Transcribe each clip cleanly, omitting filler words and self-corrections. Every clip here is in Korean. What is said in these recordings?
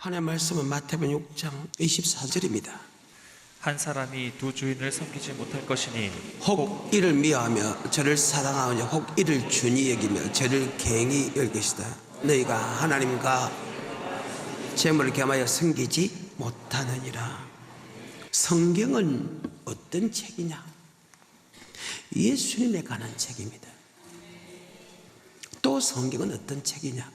하나님의 말씀은 마태복음 6장 24절입니다. 한 사람이 두 주인을 섬기지 못할 것이니 혹 이를 미워하며 저를 사랑하오니 혹 이를 준히 여기며 저를 갱히 열 것이다. 너희가 하나님과 재물을 겸하여 섬기지 못하느니라. 성경은 어떤 책이냐? 예수님에 관한 책입니다. 또 성경은 어떤 책이냐?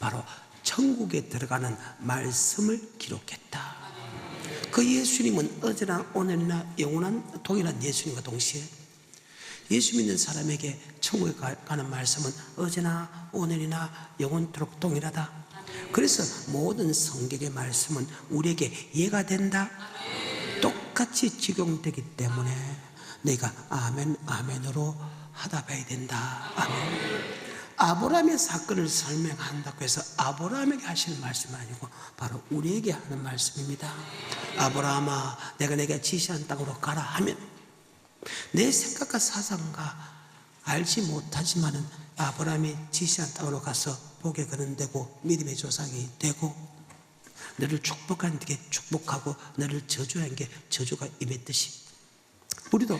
바로 천국에 들어가는 말씀을 기록했다. 그 예수님은 어제나 오늘이나 영원한 동일한 예수님과 동시에 예수 믿는 사람에게 천국에 가는 말씀은 어제나 오늘이나 영원토록 동일하다. 그래서 모든 성경의 말씀은 우리에게 이해가 된다. 똑같이 적용되기 때문에 내가 아멘 아멘으로 하다 봐야 된다. 아멘. 아브라함의 사건을 설명한다고 해서 아브라함에게 하시는 말씀이 아니고 바로 우리에게 하는 말씀입니다. 아브라함아, 내가 내게 지시한 땅으로 가라 하면 내 생각과 사상과 알지 못하지만은 아브라함이 지시한 땅으로 가서 복에 거론되고 믿음의 조상이 되고 너를 축복한 게 축복하고 너를 저주한 게 저주가 임했듯이 우리도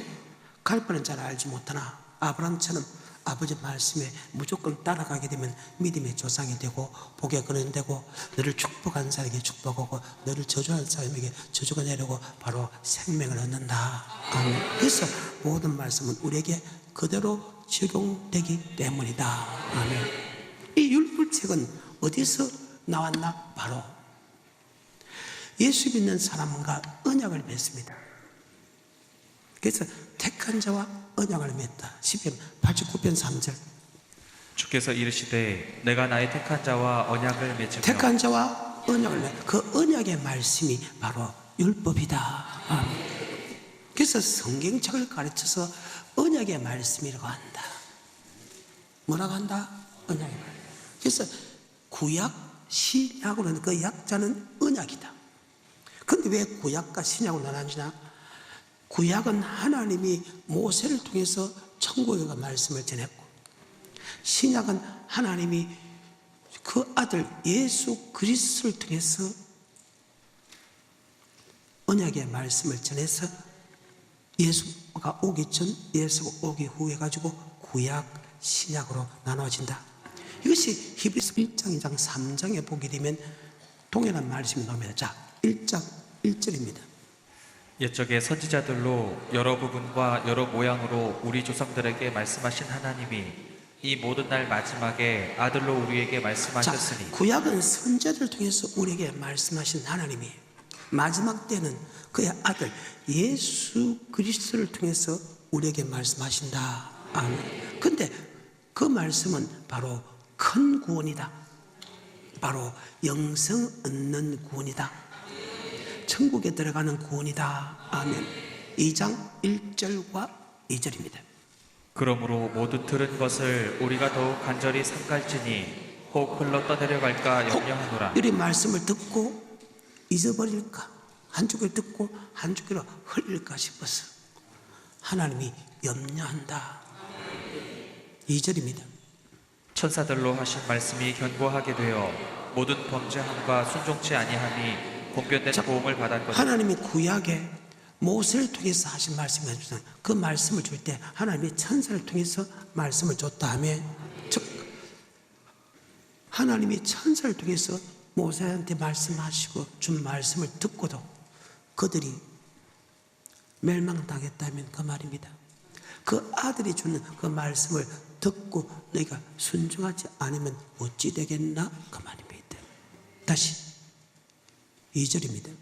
갈 바는 잘 알지 못하나 아브라함처럼 아버지 말씀에 무조건 따라가게 되면 믿음의 조상이 되고 복에 거론되고 너를 축복한 사람에게 축복하고 너를 저주한 사람에게 저주가 내리고 바로 생명을 얻는다. 아멘. 그래서 모든 말씀은 우리에게 그대로 적용되기 때문이다. 아멘. 이 율법책은 어디서 나왔나? 바로 예수 믿는 사람과 언약을 맺습니다. 그래서 택한 자와 언약을 맺다. 시편 89편 3절. 주께서 이르시되 내가 나의 택한 자와 언약을 맺으며 택한 자와 언약을 맺다. 그 언약의 말씀이 바로 율법이다. 아멘. 그래서 성경책을 가르쳐서 언약의 말씀이라고 한다. 뭐라고 한다? 언약의 말씀. 그래서 구약, 신약으로는 그 약자는 언약이다. 그런데 왜 구약과 신약으로 나눠지냐? 구약은 하나님이 모세를 통해서 천국에 가 말씀을 전했고 신약은 하나님이 그 아들 예수 그리스도를 통해서 언약의 말씀을 전해서 예수가 오기 전 예수가 오기 후 해가지고 구약 신약으로 나눠진다. 이것이 히브리서 1장 2장 3장에 보게 되면 동일한 말씀이 나옵니다. 자, 1장 1절입니다. 옛적의 선지자들로 여러 부분과 여러 모양으로 우리 조상들에게 말씀하신 하나님이 이 모든 날 마지막에 아들로 우리에게 말씀하셨으니. 자, 구약은 선지자들 통해서 우리에게 말씀하신 하나님이 마지막 때는 그의 아들 예수 그리스도를 통해서 우리에게 말씀하신다. 아멘. 근데 그 말씀은 바로 큰 구원이다. 바로 영생 얻는 구원이다. 천국에 들어가는 구원이다. 아멘. 2장 1절과 2절입니다. 그러므로 모두 들은 것을 우리가 더욱 간절히 삼갈지니 혹 흘러 떠내려갈까 염려하노라. 이 말씀을 듣고 잊어버릴까? 한 주기를 듣고 한 주기로 흘릴까 싶어서 하나님이 염려한다. 2절입니다. 천사들로 하신 말씀이 견고하게 되어 모든 범죄함과 순종치 아니함이 공변된 보험을 받았거든. 하나님이 구약에 모세를 통해서 하신 말씀을 해주셨어요. 그 말씀을 줄 때 하나님이 천사를 통해서 말씀을 줬다 하며 즉 하나님이 천사를 통해서 모세한테 말씀하시고 준 말씀을 듣고도 그들이 멸망당했다면 그 말입니다. 그 아들이 주는 그 말씀을 듣고 너희가 순종하지 않으면 어찌 되겠나? 그 말입니다. 다시 2절입니다.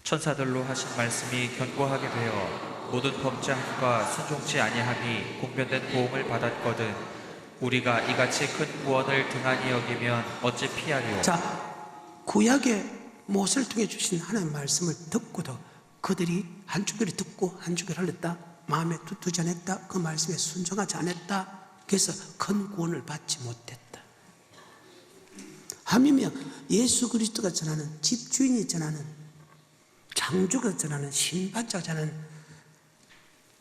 천사들로 하신 말씀이 견고하게 되어 모든 범죄함과 순종치 아니함이 공변된 보험을 받았거든 우리가 이같이 큰 구원을 등한히 여기면 어찌 피하리오. 자, 구약에 모세를 통해 주신 하나님의 말씀을 듣고도 그들이 한 주기를 듣고 한 주기를 흘렸다. 마음에 두지 않았다. 그 말씀에 순종하지 않았다. 그래서 큰 구원을 받지 못했다. 하물며 예수 그리스도가 전하는 집주인이 전하는 창조가 전하는 신반자가 전하는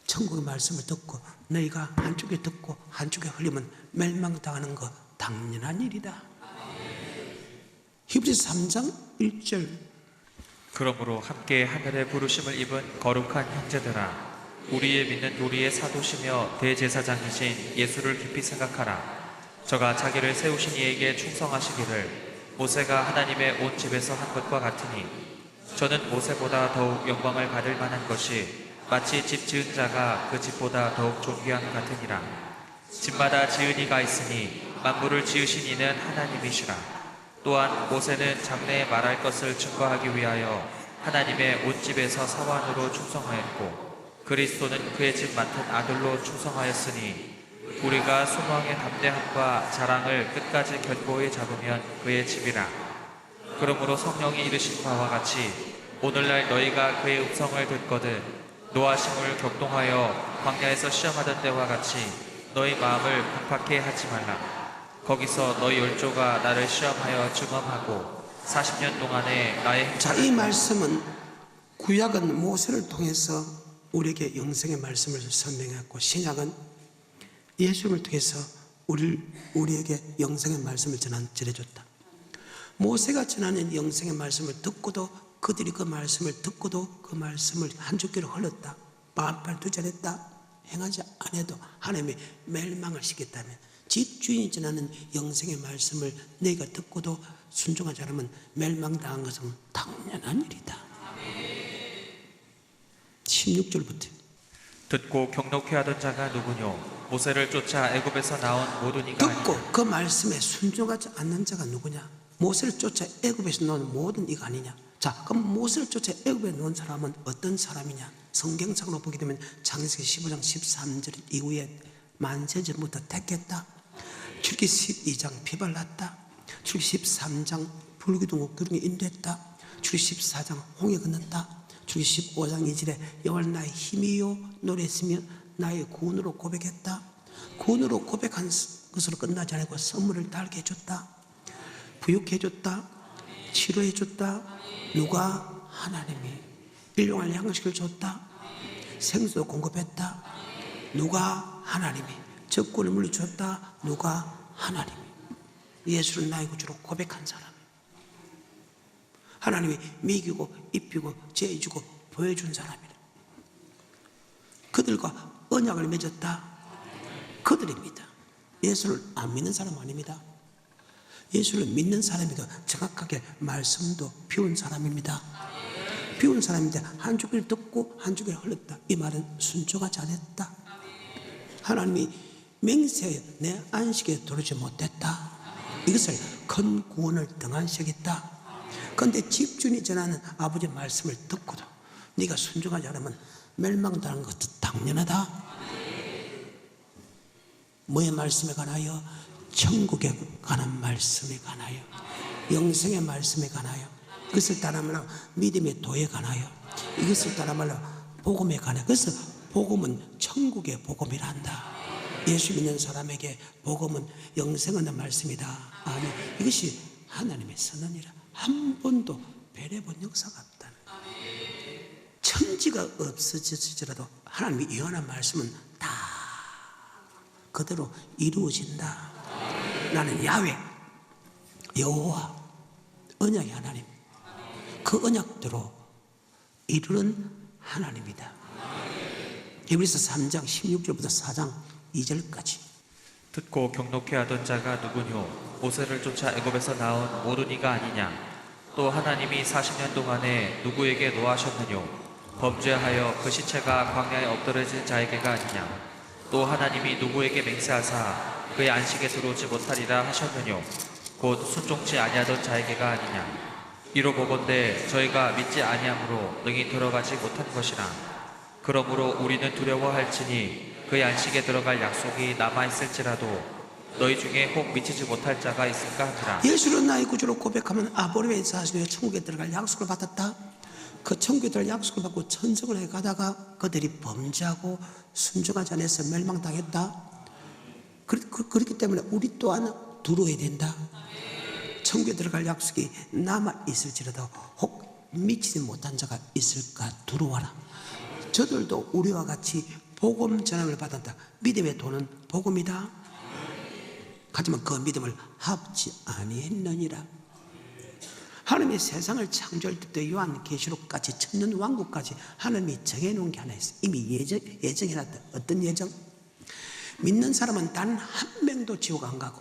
천국의 말씀을 듣고 너희가 한쪽에 듣고 한쪽에 흘리면 멸망당하는 거 당연한 일이다. 히브리서 3장 1절. 그러므로 함께 하늘의 부르심을 입은 거룩한 형제들아, 우리의 믿는 우리의 사도시며 대제사장이신 예수를 깊이 생각하라. 저가 자기를 세우신 이에게 충성하시기를 모세가 하나님의 온 집에서 한 것과 같으니, 저는 모세보다 더욱 영광을 받을 만한 것이 마치 집 지은 자가 그 집보다 더욱 존귀한 것 같으니라. 집마다 지은 이가 있으니 만물을 지으신 이는 하나님이시라. 또한 모세는 장래에 말할 것을 증거하기 위하여 하나님의 온 집에서 사환으로 충성하였고, 그리스도는 그의 집 맡은 아들로 충성하였으니, 우리가 소망의 담대함과 자랑을 끝까지 견고히 잡으면 그의 집이라. 그러므로 성령이 이르신 바와 같이 오늘날 너희가 그의 음성을 듣거든 노하심을 격동하여 광야에서 시험하던 때와 같이 너희 마음을 강팍해 하지 말라. 거기서 너희 열조가 나를 시험하여 증언하고 40년 동안에 나의 자, 이 말씀은 구약은 모세를 통해서 우리에게 영생의 말씀을 설명했고, 신약은 예수님을 통해서 우리에게 영생의 말씀을 전해줬다. 모세가 전하는 영생의 말씀을 듣고도, 그들이 그 말씀을 듣고도 그 말씀을 한 주기로 흘렀다, 마음발 두절했다, 행하지 않아도 하나님이 멸망을 시켰다면, 집주인이 전하는 영생의 말씀을 내가 듣고도 순종하지 않으면 멸망당한 것은 당연한 일이다. 16절부터 듣고 경록해 하던 자가 누구뇨? 모세를 쫓아 애굽에서 나온 모든 이가 듣고 아니냐? 그 말씀에 순종하지 않는 자가 누구냐? 모세를 쫓아 애굽에서 나온 모든 이가 아니냐? 자, 그럼 모세를 쫓아 애굽에 놓은 사람은 어떤 사람이냐? 성경상으로 보게 되면 창세기 15장 13절 이후에 만세 전부터 택했다. 출기 12장 피발났다. 출기 13장 불기둥 기둥에 인도했다. 출기 14장 홍해 건넜다. 출기 15장 2절에 여호와 나의 힘이요 노래했으며 나의 구원으로 고백했다. 구원으로 고백한 것으로 끝나지 않고 선물을 달게 해줬다. 부육해줬다. 치료해줬다. 누가? 하나님이. 일용할 양식을 줬다. 생수도 공급했다. 누가? 하나님이. 적군을 물리쳤다. 누가? 하나님이. 예수를 나의 구주로 고백한 사람. 하나님이 먹이고 입히고 죄주고 보여준 사람이다. 그들과 언약을 맺었다. 그들입니다. 예수를 안 믿는 사람 아닙니다. 예수를 믿는 사람이고 정확하게 말씀도 피운 사람입니다. 피운 사람인데 한 주기를 듣고 한 주기를 흘렀다. 이 말은 순종하지 않았다. 하나님이 맹세하여 내 안식에 들어오지 못했다. 이것을 큰 구원을 등한시하겠다. 그런데 집주인이 전하는 아버지의 말씀을 듣고도 네가 순종하지 않으면 멸망당하는 것도 당연하다. 뭐의 말씀에 관하여? 천국에 관한 말씀에 관하여, 영생의 말씀에 관하여, 이것을 따라말로 믿음의 도에 관하여, 이것을 따라말로 복음에 관하여. 그래서 복음은 천국의 복음이란다. 예수 믿는 사람에게 복음은 영생 얻는 말씀이다. 아니, 이것이 하나님의 선언이라. 한 번도 배려본 역사가 없다는 거예요. 천지가 없어질지라도 하나님이 예언한 말씀은 다 그대로 이루어진다. 나는 야훼, 여호와, 언약의 하나님, 그 언약대로 이루는 하나님이다. 히브리서 3장 16절부터 4장 2절까지. 듣고 경록해 하던 자가 누구뇨? 모세를 쫓아 애굽에서 나온 모든 이가 아니냐? 또 하나님이 40년 동안에 누구에게 노하셨느뇨? 범죄하여 그 시체가 광야에 엎드러진 자에게가 아니냐? 또 하나님이 누구에게 맹세하사 그의 안식에 들어오지 못하리라 하셨느뇨? 곧 순종치 아니하던 자에게가 아니냐? 이로보건대 저희가 믿지 아니함으로 능히 들어가지 못한 것이라. 그러므로 우리는 두려워할지니 그의 안식에 들어갈 약속이 남아있을지라도 너희 중에 혹 미치지 못할 자가 있을까 하니라. 예수를 나의 구주로 고백하면 아브라함에서 하시며 천국에 들어갈 약속을 받았다. 그 천국에 들어갈 약속을 받고 천성을 해 가다가 그들이 범죄하고 순종하지 않아서 멸망당했다. 그렇기 때문에 우리 또한 두려워야 된다. 천국에 들어갈 약속이 남아있을지라도 혹 미치지 못한 자가 있을까 두려워라. 저들도 우리와 같이 복음 전함을 받았다. 믿음의 도는 복음이다. 하지만 그 믿음을 합지 아니했느니라. 하나님이 세상을 창조할 때부터 요한계시록까지 천년왕국까지 하나님이 정해놓은 게 하나 있어요. 이미 예정해놨다. 어떤 예정? 믿는 사람은 단 한 명도 지옥 안 가고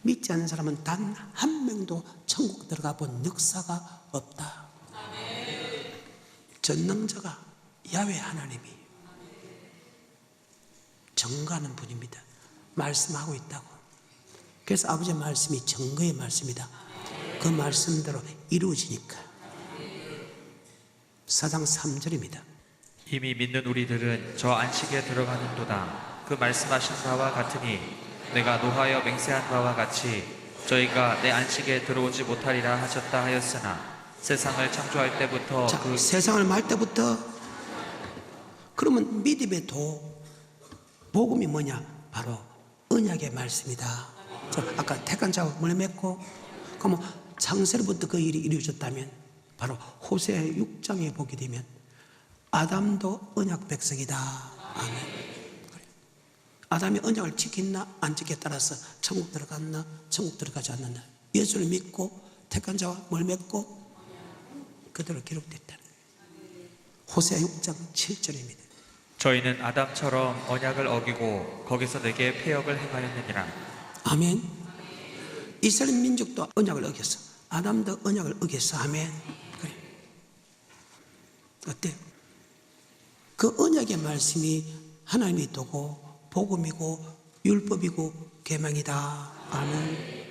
믿지 않는 사람은 단 한 명도 천국 들어가 본 역사가 없다. 전능자가 야훼 하나님이 증거하는 분입니다. 말씀하고 있다고. 그래서 아버지의 말씀이 증거의 말씀이다. 그 말씀대로 이루어지니까. 4장 3절입니다. 이미 믿는 우리들은 저 안식에 들어가는도다. 그 말씀하신 바와 같으니 내가 노하여 맹세한 바와 같이 저희가 내 안식에 들어오지 못하리라 하셨다 하였으나 세상을 창조할 때부터 자, 세상을 말 때부터. 그러면 믿음의 도, 복음이 뭐냐? 바로 언약의 말씀이다. 자, 아까 택한 자와 뭘 맺고, 그러면 창세로부터 그 일이 이루어졌다면 바로 호세 6장에 보게 되면 아담도 언약 백성이다. 아멘. 아담이 언약을 지켰나 안 지켰에 따라서 천국 들어갔나 천국 들어가지 않느냐. 예수를 믿고 택한 자와 뭘 맺고 그대로 기록됐다는 거예요. 호세 6장 7절입니다. 저희는 아담처럼 언약을 어기고 거기서 내게 폐역을 행하였느니라. 아멘. 이스라엘 민족도 언약을 어겼어. 아담도 언약을 어겼어. 아멘. 그래. 어때요? 그 언약의 말씀이 하나님이 도고 복음이고 율법이고 계명이다. 아멘.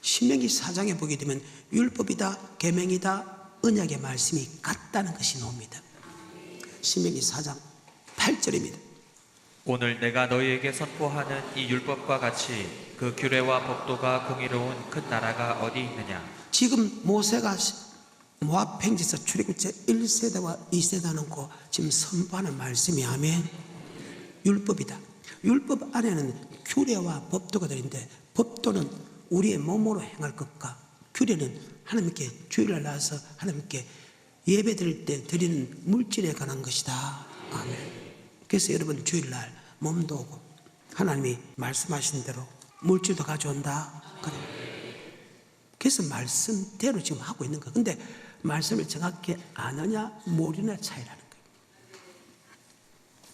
신명기 4장에 보게 되면 율법이다, 계명이다, 언약의 말씀이 같다는 것이 나옵니다. 신명기 4장 8절입니다. 오늘 내가 너희에게 선포하는 이 율법과 같이 그 규례와 법도가 공의로운 큰 나라가 어디 있느냐. 지금 모세가 모압 평지에서 출애굽제 1세대와 2세대 놓고 지금 선포하는 말씀이 아멘. 율법이다. 율법 안에는 규례와 법도가 들어있는데 법도는 우리의 몸으로 행할 것과 규례는 하나님께 주일날 나와서 하나님께 예배 드릴 때 드리는 물질에 관한 것이다. 아멘. 그래서 여러분 주일날 몸도 오고 하나님이 말씀하신 대로 물질도 가져온다. 그래. 그래서 말씀대로 지금 하고 있는 거야. 근데 말씀을 정확히 아느냐 모르냐 차이라는 거예요.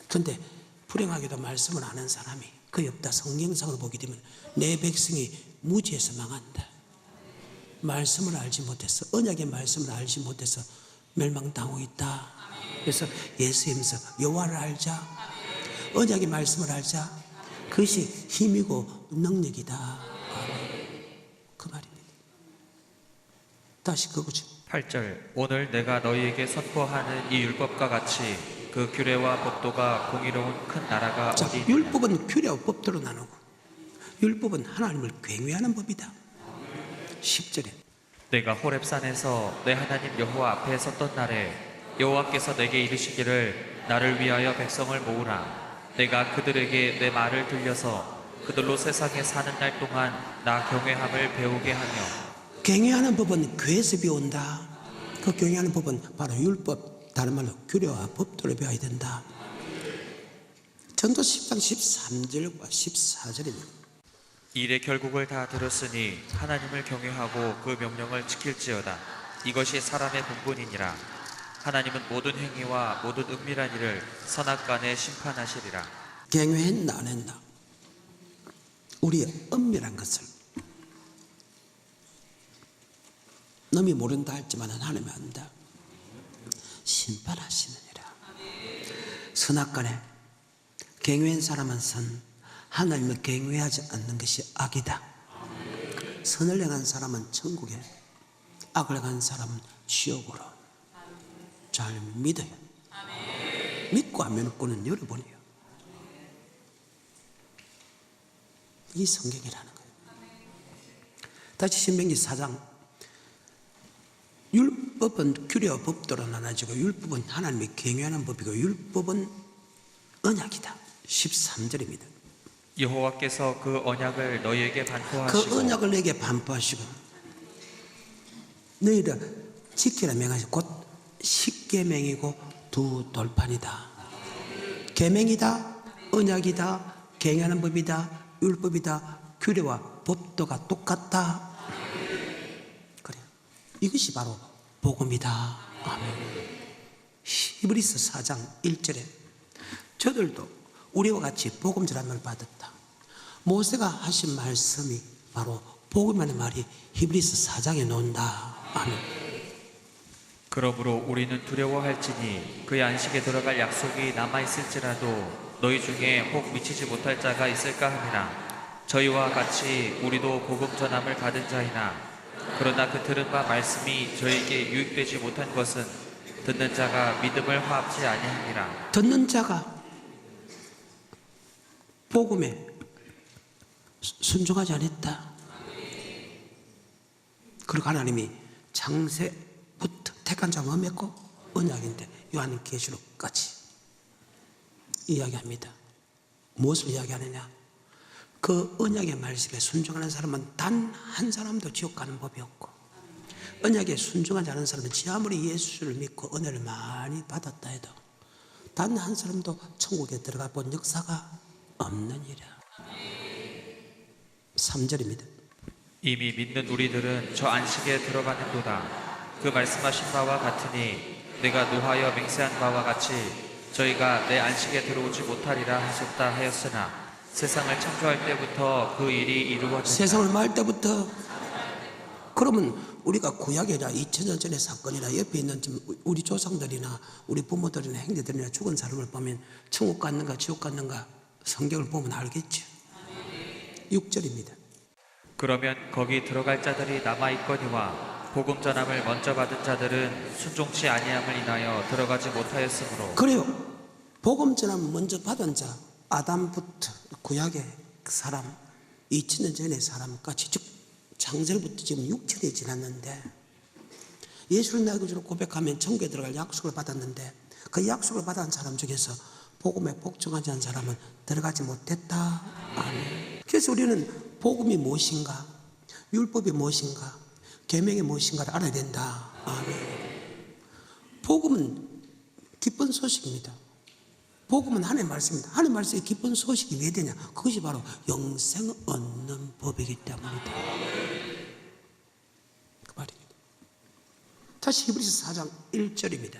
근데 불행하게도 말씀을 아는 사람이 거의 없다. 성경상으로 보게 되면 내 백성이 무지해서 망한다. 말씀을 알지 못해서, 언약의 말씀을 알지 못해서 멸망당하고 있다. 그래서 예수님께서 여호와를 알자, 언약의 말씀을 알자, 그것이 힘이고 능력이다. 그 말입니다. 다시 그거죠. 8절. 오늘 내가 너희에게 선포하는 이 율법과 같이 그 규례와 법도가 공의로운 큰 나라가 자, 어디 있느냐. 율법은 규례와 법도로 나누고 율법은 하나님을 경외하는 법이다. 10절에 내가 호렙산에서 내 하나님 여호와 앞에 섰던 날에 여호와께서 내게 이르시기를 나를 위하여 백성을 모으라. 내가 그들에게 내 말을 들려서 그들로 세상에 사는 날 동안 나 경외함을 배우게 하며. 경외하는 법은 교회에서 배운다. 그 경외하는 법은 바로 율법, 다른 말로 규례와 법도를 배워야 된다. 전도 10장 13절과 14절입니다. 일의 결국을 다 들었으니 하나님을 경외하고 그 명령을 지킬지어다. 이것이 사람의 본분이니라. 하나님은 모든 행위와 모든 은밀한 일을 선악간에 심판하시리라. 경외했나 안 했나? 우리의 은밀한 것을 남이 모른다 할지만 하나님이 안다. 심판하시느니라. 선악간에 경외한 사람은 선, 하나님을 경외하지 않는 것이 악이다. 선을 행한 사람은 천국에, 악을 행한 사람은 지옥으로. 잘 믿어요. 믿고 안 믿고는 여러분이에요. 이 성경이라는 거예요. 다시 신명기 4장. 율법은 규례와 법도로 나눠지고 율법은 하나님이 경외하는 법이고 율법은 언약이다. 13절입니다. 여호와께서 그 언약을 너희에게 반포하시고 그 언약을 내게 반포하시고 너희를 지키라 명하시고 곧 십계명이고 두 돌판이다. 계명이다, 언약이다, 경외하는 법이다, 율법이다, 규례와 법도가 똑같다. 그래. 이것이 바로 복음이다. 아멘. 히브리서 4장 1절에 저들도 우리와 같이 복음 전함을 받았다. 모세가 하신 말씀이 바로 복음이라는 말이 히브리서 4장에 나온다. 아멘. 그러므로 우리는 두려워할지니 그의 안식에 들어갈 약속이 남아있을지라도 너희 중에 혹 미치지 못할 자가 있을까 하니라. 저희와 같이 우리도 복음 전함을 받은 자이나 그러나 그 들은 바 말씀이 저에게 유익되지 못한 것은 듣는 자가 믿음을 화합지 아니하니라. 듣는 자가 복음에 순종하지 않았다. 그리고 하나님이 창세부터 택한 자가 뭡니까? 언약인데 요한계시록 같이 이야기합니다. 무엇을 이야기하느냐? 그 언약의 말씀에 순종하는 사람은 단 한 사람도 지옥 가는 법이 없고, 언약에 순종하지 않은 사람은 지 아무리 예수를 믿고 은혜를 많이 받았다 해도 단 한 사람도 천국에 들어가 본 역사가 없느니라. 3절입니다. 이미 믿는 우리들은 저 안식에 들어가는도다. 그 말씀하신 바와 같으니 내가 노하여 맹세한 바와 같이 저희가 내 안식에 들어오지 못하리라 하셨다 하였으나 세상을 창조할 때부터 그 일이 이루어졌다. 세상을 말 때부터. 그러면 우리가 구약이 아니라 2000년 전의 사건이나 옆에 있는 우리 조상들이나 우리 부모들이나 형제들이나 죽은 사람을 보면 천국 갔는가 지옥 갔는가 성경을 보면 알겠죠. 6절입니다. 그러면 거기 들어갈 자들이 남아있거니와 복음 전함을 먼저 받은 자들은 순종치 아니함을 인하여 들어가지 못하였으므로. 그래요. 복음 전함 먼저 받은 자 아담부터 구약의 사람 2000년 전의 사람까지 즉 창세부터 지금 6천이 지났는데 예수를 내 구주로 고백하면 천국에 들어갈 약속을 받았는데 그 약속을 받은 사람 중에서 복음에 복종하지 않은 사람은 들어가지 못했다. 아멘. 그래서 우리는 복음이 무엇인가, 율법이 무엇인가, 계명이 무엇인가를 알아야 된다. 아멘. 복음은 기쁜 소식입니다. 복음은 하나님의 말씀입니다. 하나님의 말씀이 기쁜 소식이 왜 되냐? 그것이 바로 영생을 얻는 법이기 때문이다. 그 말입니다. 다시 히브리서 4장 1절입니다.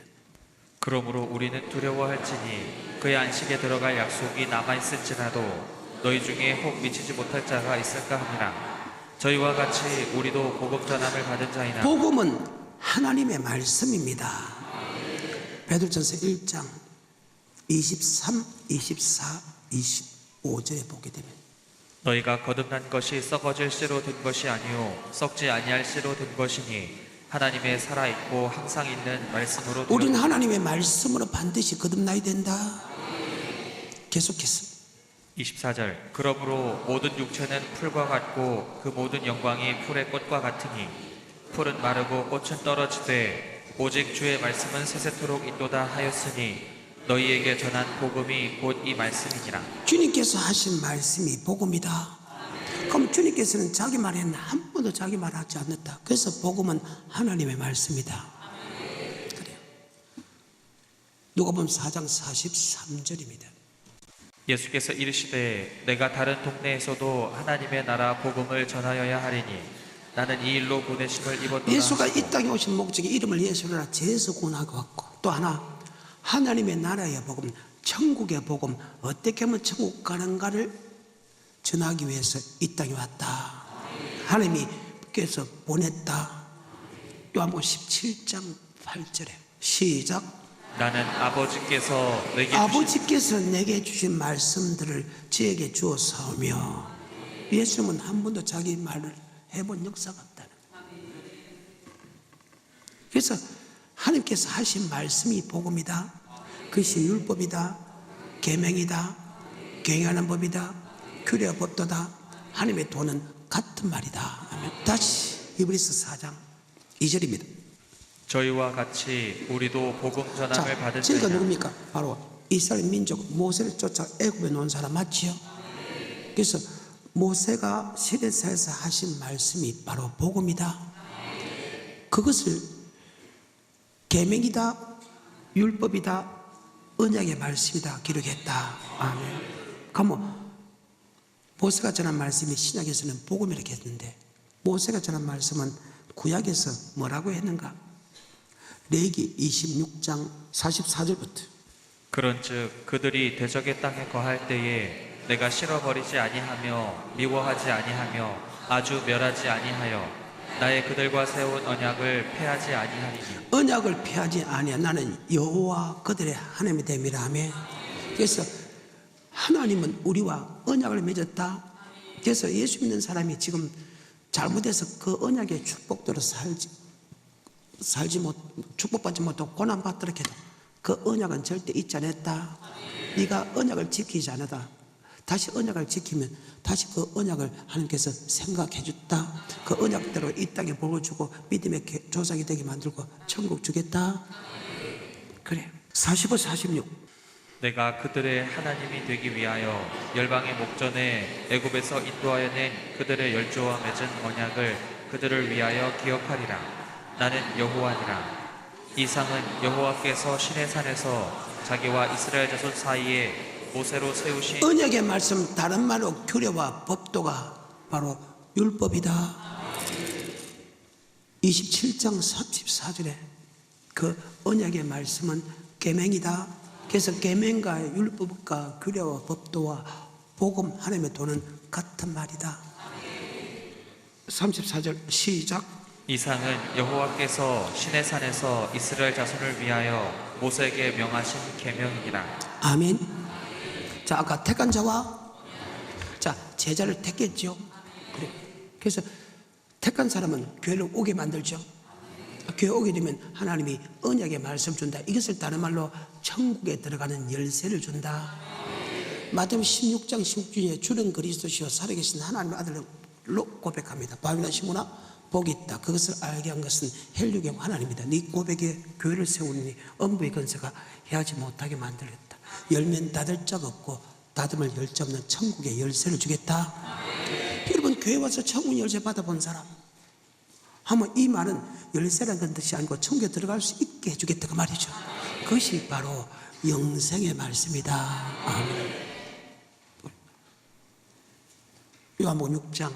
그러므로 우리는 두려워할지니 그의 안식에 들어갈 약속이 남아있을지라도 너희 중에 혹 미치지 못할 자가 있을까 하니라. 저희와 같이 우리도 복음 전함을 받은 자이나. 복음은 하나님의 말씀입니다. 베드로전서 1장 23, 24, 25절에 보게 되면 너희가 거듭난 것이 썩어질 씨로 된 것이 아니요 썩지 아니할 씨로 된 것이니 하나님의 살아있고 항상 있는 말씀으로. 우리는 하나님의 말씀으로 반드시 거듭나야 된다. 계속해서 24절. 그러므로 모든 육체는 풀과 같고 그 모든 영광이 풀의 꽃과 같으니 풀은 마르고 꽃은 떨어지되 오직 주의 말씀은 세세토록 있도다 하였으니 너희에게 전한 복음이 곧 이 말씀이니라. 주님께서 하신 말씀이 복음이다. 그럼 주님께서는 자기 말에는 한 번도 자기 말 하지 않았다. 그래서 복음은 하나님의 말씀이다. 그래요. 누가복음 4장 43절입니다. 예수께서 이르시되 내가 다른 동네에서도 하나님의 나라 복음을 전하여야 하리니 나는 이 일로 보내심을 입었노라. 예수가 이 땅에 오신 목적이 이름을 예수라 죄에서 구원하고 왔고 또 하나 하나님의 나라의 복음, 천국의 복음, 어떻게 하면 천국 가는가를 전하기 위해서 이 땅에 왔다. 하나님께서 보냈다. 요한복음 17장 8절에 시작. 나는 아버지께서 내게 주신 말씀들을 저에게 주었사오며. 예수님은 한 번도 자기 말을 해본 역사가 없다는 거예요. 그래서 하나님께서 하신 말씀이 복음이다. 그것이 율법이다. 계명이다. 경영하는 법이다. 규례와 법도다. 하나님의 도는 같은 말이다. 아멘. 다시 히브리서 4장 2절입니다. 저희와 같이 우리도 복음 전함을 받은 저희가 자이나. 누굽니까? 바로 이스라엘 민족 모세를 쫓아 애굽에 놓은 사람 맞지요? 그래서 모세가 시내사에서 하신 말씀이 바로 복음이다. 그것을 계명이다, 율법이다, 언약의 말씀이다 기록했다. 아멘. 그러면 모세가 전한 말씀이 신약에서는 복음이라고 했는데 모세가 전한 말씀은 구약에서 뭐라고 했는가? 레위기 26장 44절부터 그런즉 그들이 대적의 땅에 거할 때에 내가 실어버리지 아니하며 미워하지 아니하며 아주 멸하지 아니하여 나의 그들과 세운 언약을 폐하지 아니하리니 언약을 폐하지 아니하 나는 여호와 그들의 하나님이 됨이라 하며 그래서 하나님은 우리와 언약을 맺었다. 그래서 예수 믿는 사람이 지금 잘못해서 그 언약의 축복대로 살지 못 축복받지 못하고 고난받도록 해도 그 언약은 절대 잊지 않았다. 네가 언약을 지키지 않았다. 다시 언약을 지키면 다시 그 언약을 하나님께서 생각해 줬다. 그 언약대로 이 땅에 복을 주고 믿음의 조상이 되게 만들고 천국 주겠다. 그래. 45, 46. 내가 그들의 하나님이 되기 위하여 열방의 목전에 애굽에서 인도하여 낸 그들의 열조와 맺은 언약을 그들을 위하여 기억하리라. 나는 여호와니라. 이 상은 여호와께서 시내산에서 자기와 이스라엘 자손 사이에 모세로 세우신 언약의 말씀, 다른 말로 규례와 법도가 바로 율법이다. 27장 34절에 그 언약의 말씀은 계명이다. 그래서 계명과 율법과 규례와 법도와 복음 하나님의 도는 같은 말이다. 34절 시작. 이 상은 여호와께서 시내산에서 이스라엘 자손을 위하여 모세에게 명하신 계명이니라. 아멘. 자, 아까 택한 자와 자 제자를 택했죠. 그래. 그래서 택한 사람은 교회를 오게 만들죠. 교회 오게 되면 하나님이 언약의 말씀 준다. 이것을 다른 말로 천국에 들어가는 열쇠를 준다. 마태복음 16장 16절에 주는 그리스도시요 살아계신 하나님의 아들로 고백합니다. 바빌론 시므나 복이 있다. 그것을 알게 한 것은 헬류경 하나님이다. 네 고백에 교회를 세우니 엄부의 건세가 해하지 못하게 만들겠다. 열면 닫을 자가 없고 닫으면 열 자 없는 천국의 열쇠를 주겠다. 여러분 교회 와서 천국 열쇠 받아본 사람 하면 이 말은 열쇠라는 뜻이 아니고 천국에 들어갈 수 있게 해주겠다 그 말이죠. 그것이 바로 영생의 말씀이다. 아멘. 요한복음 6장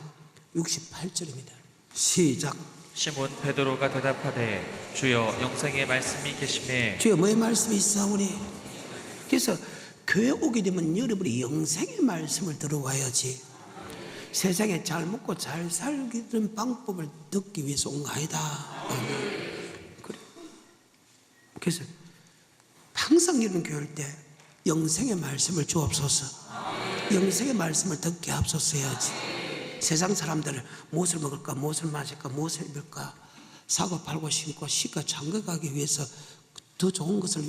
68절입니다. 시작. 시몬 베드로가 대답하되 주여 영생의 말씀이 계심에 주여 뭐의 말씀이 있사오니. 그래서 교회 오게 되면 여러분이 영생의 말씀을 들어와야지. 세상에 잘 먹고 잘 살기는 방법을 듣기 위해서 온 거 아니다. 그래. 그래서 항상 이런 교회 올 때 영생의 말씀을 주옵소서. 영생의 말씀을 듣게 앞서서 해야지. 세상 사람들은 무엇을 먹을까, 무엇을 마실까, 무엇을 입을까 사고 팔고 신고 시가 장가가기 위해서 더 좋은 것을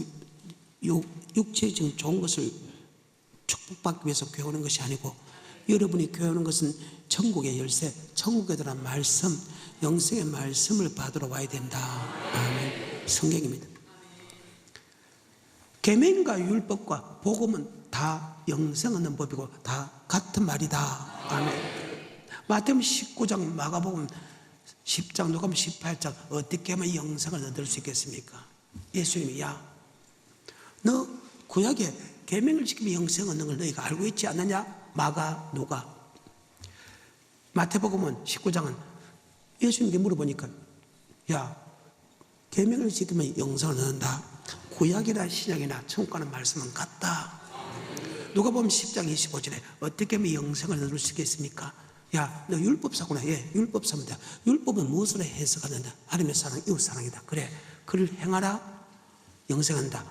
육체적인 좋은 것을 축복받기 위해서 교회 오는 것이 아니고 여러분이 교회 오는 것은 천국의 열쇠, 천국에 들어간 말씀, 영생의 말씀을 받으러 와야 된다. 아멘. 성경입니다. 계명과 율법과 복음은 다 영생 얻는 법이고 다 같은 말이다. 아멘. 마태복음 19장, 마가복음 10장, 누가복음 18장 어떻게 하면 영생을 얻을 수 있겠습니까? 예수님이 야, 너 구약에 계명을 지키면 영생 얻는 걸 너희가 알고 있지 않느냐? 마가, 누가. 마태복음은 19장은 예수님께 물어보니까 야, 계명을 지키면 영생을 얻는다. 구약이나 신약이나 천국과는 말씀은 같다. 누가복음 10장 25절에 어떻게 하면 영생을 얻을 수 있겠습니까? 야, 너 율법사구나. 예, 율법사입니다. 율법은 무엇으로 해석하느냐? 하나님의 사랑, 이웃 사랑이다. 그래, 그를 행하라 영생한다.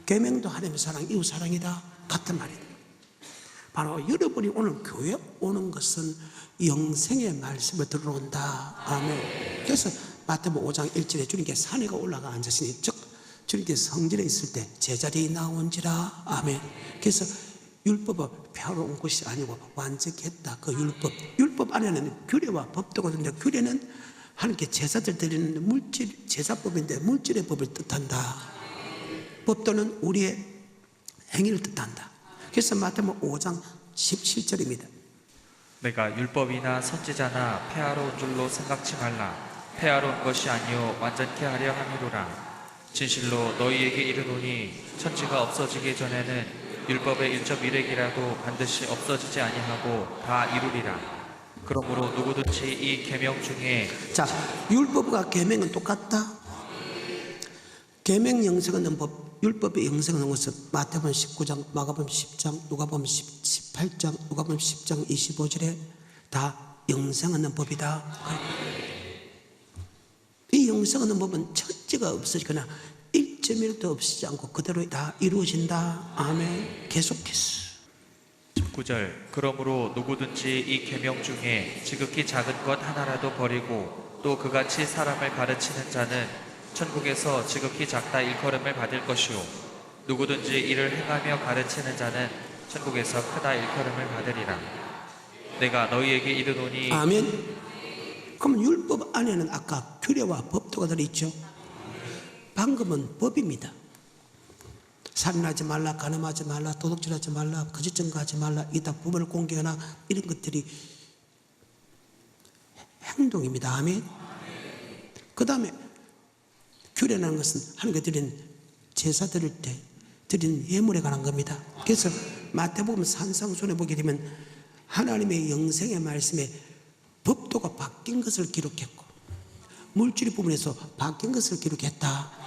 계명도 하나님의 사랑, 이웃 사랑이다. 같은 말이다. 바로 여러분이 오늘 교회 오는 것은 영생의 말씀을 들어온다. 아멘. 그래서 마태복음 5장 1절에 주님께 산에 올라가 앉으시니 즉 주님께 성전에 있을 때 제자리에 나온지라. 아멘. 그래서 율법은 폐하러 온 것이 아니고 완전했다. 그 율법 안에는 규례와 법도가 있는데 규례는 하나님께 제사들 드리는 물질 제사법인데 물질의 법을 뜻한다. 법도는 우리의 행위를 뜻한다. 그래서 마태복음 5장 17절입니다. 내가 율법이나 선지자나 폐하러 온 줄로 생각지 말라. 폐하러 온 것이 아니요 완전케 하려 함이로라. 진실로 너희에게 이르노니 천지가 없어지기 전에는 율법의 1.1획이라도 반드시 없어지지 아니하고 다 이루리라. 그러므로 누구든지 이 계명 중에 자, 율법과 계명은 똑같다. 계명 영생하는 법, 율법의 영생하는 것은 마태복음 19장, 마가복음 10장, 누가복음 18장, 누가복음 10장 25절에 다 영생하는 법이다. 이 영생하는 법은 첫째가 없어지거나 1.1도 없어지지 않고 그대로 다 이루어진다. 아멘. 계속해서 19절 그러므로 누구든지 이 계명 중에 지극히 작은 것 하나라도 버리고 또 그같이 사람을 가르치는 자는 천국에서 지극히 작다 일컬음을 받을 것이요 누구든지 이를 행하며 가르치는 자는 천국에서 크다 일컬음을 받으리라. 내가 너희에게 이르노니 아멘. 그럼 율법 안에는 아까 규례와 법도가 들어있죠. 방금은 법입니다. 살인하지 말라, 간음하지 말라, 도둑질하지 말라, 거짓 증거하지 말라, 이다 부모를 공경하나 이런 것들이 행동입니다. 아멘. 그 다음에 규례라는 것은 하나님께 드린 제사 드릴 때 드린 예물에 관한 겁니다. 그래서 마태복음 산상순에 보게 되면 하나님의 영생의 말씀에 법도가 바뀐 것을 기록했고 물질 부분에서 바뀐 것을 기록했다.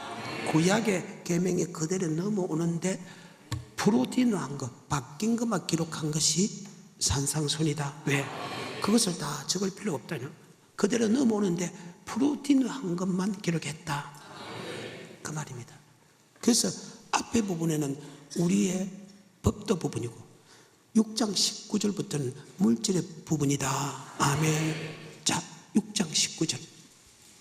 구약의 계명에 그대로 넘어오는데 프로디노한 것, 바뀐 것만 기록한 것이 산상순이다. 왜? 그것을 다 적을 필요 없다냐? 그대로 넘어오는데 프로디노한 것만 기록했다. 그 말입니다. 그래서 앞에 부분에는 우리의 법도 부분이고 6장 19절부터는 물질의 부분이다. 아멘. 자, 6장 19절.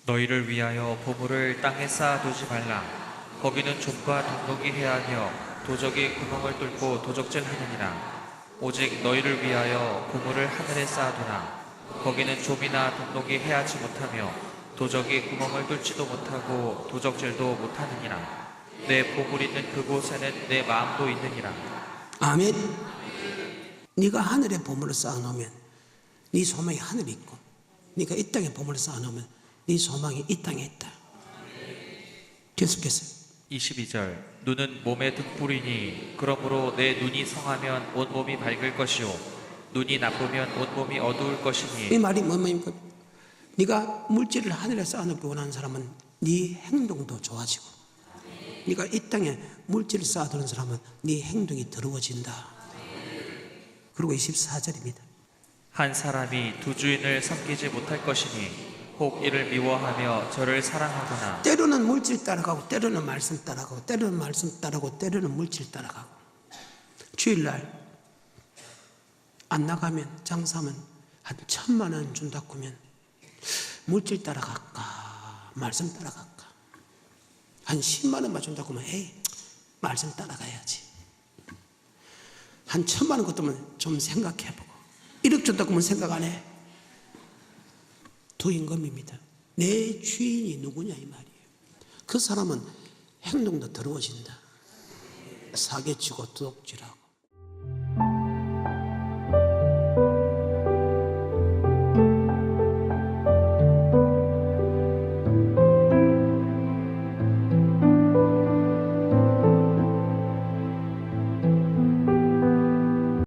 너희를 위하여 보물을 땅에 쌓아두지 말라. 거기는 좀과 동록이 해하며 도적이 구멍을 뚫고 도적질하느니라. 오직 너희를 위하여 보물을 하늘에 쌓아두라. 거기는 좀이나 동록이 해하지 못하며 도적이 구멍을 뚫지도 못하고 도적질도 못하느니라. 내 보물 있는 그곳에는 내 마음도 있느니라. 아멘. 네가 하늘에 보물을 쌓아놓으면 네 소망이 하늘에 있고 네가 이 땅에 보물을 쌓아놓으면 네 소망이 이 땅에 있다. 계속해서 22절 눈은 몸의 등불이니 그러므로 내 눈이 성하면 온몸이 밝을 것이요 눈이 나쁘면 온몸이 어두울 것이니. 이 말이 뭐입니까? 네가 물질을 하늘에 쌓아놓기 원하는 사람은 네 행동도 좋아지고 네가 이 땅에 물질을 쌓아두는 사람은 네 행동이 더러워진다. 그리고 24절입니다. 한 사람이 두 주인을 섬기지 못할 것이니 혹 이를 미워하며 저를 사랑하거나 때로는 물질 따라가고 때로는 말씀 따라가고 때로는 말씀 따라가고 때로는 물질 따라가고 주일날 안 나가면 장사하면 한 1,000,000원 준다고 하면 물질 따라갈까 말씀 따라갈까 한 10만 원만 준다고 하면 에이 말씀 따라가야지 한 1,000,000원 것도면 좀 생각해보고 1억 준다고 하면 생각 안 해. 두 임금입니다. 내 주인이 누구냐 이 말이에요. 그 사람은 행동도 더러워진다. 사기치고 도둑질하고